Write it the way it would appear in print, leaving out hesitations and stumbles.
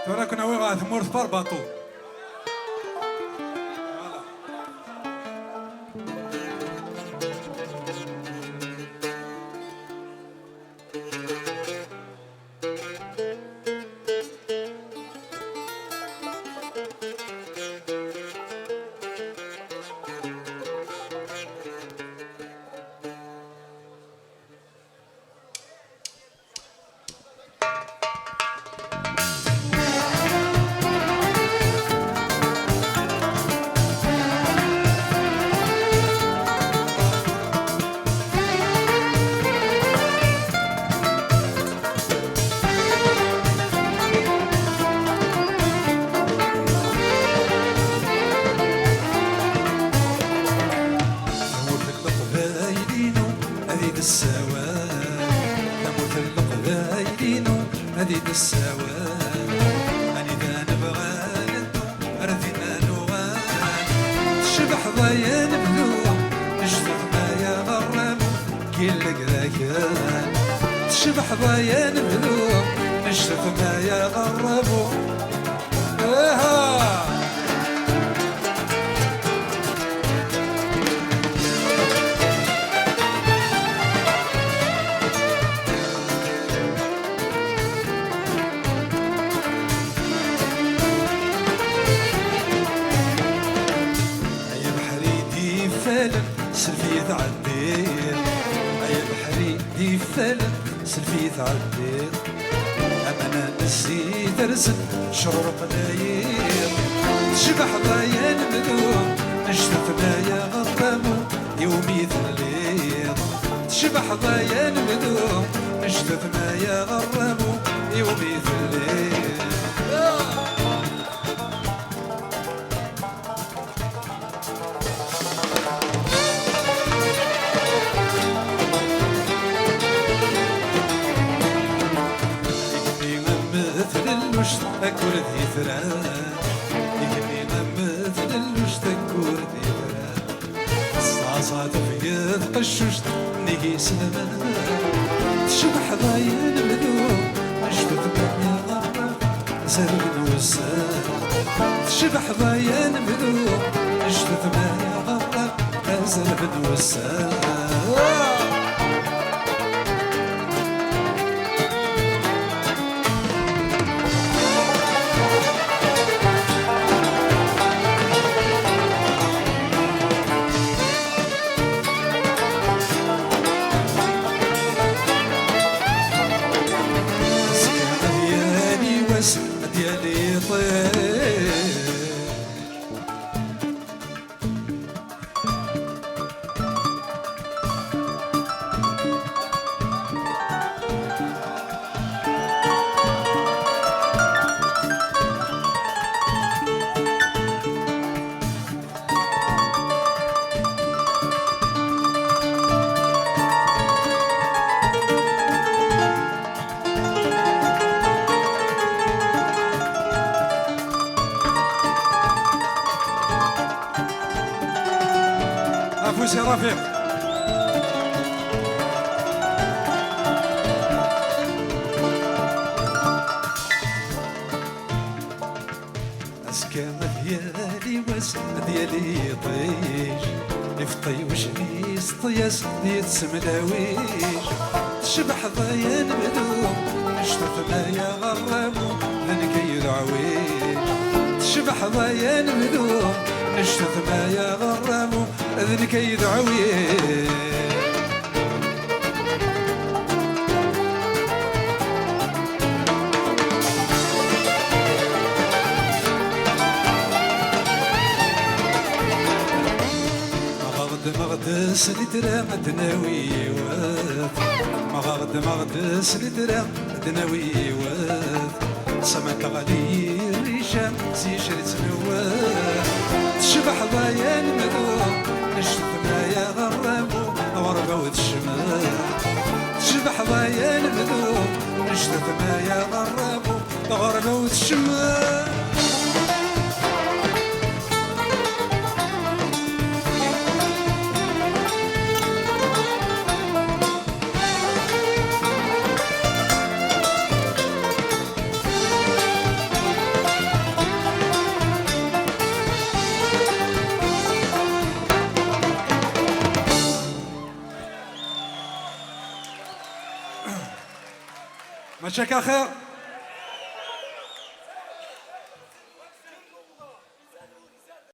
ترى كنا وين ثمور برباطو. هذيك السواد أنا إذا نبغى ندو رثينا نوغان تشبح ضيان بذوق نجذب ما يا غرام كيلك ذاكان تشبح ضيان بذوق نجذب ما يا غرام سلفي تعديل أي بحري دي فلن سلفي تعديل أما نسيت أرسل شرور قلايل تشبح ضايان مدوم نشتف يا غرامو يومي الليل تشبح ضايان مدوم نشتف يا غرامو يومي الليل أكور ذي ثران يقني مثل الوشت أكور ذي ثران الصاصات فيض قشوشت نيجي سلمان تشبح ضايان مدوم عشتت بني غرام زرب نوسان تشبح ضايان مدوم عشتت بني غرام زرب نوسان ديالي طير فوز يا رفيق أسكى ديالي وس ديالي طيش نفطي وشنيس طياس ديال سملاويش تشبح ضيان بدوم نشتف ما يا غرامو لنكي العويش تشبح ضيان بدوم نشتف ما يا غرامو أذنك يدعوي مغدس لترى دناوي واث مغدس لترى دناوي واث سمعت غالي الريشة سيشرت نواث تشبح ضايان مذوق نشتفنا يا غرامو غربة والشمال تشبح ضايان مذوق نشتفنا يا غرامو غربة والشمال ماشي خير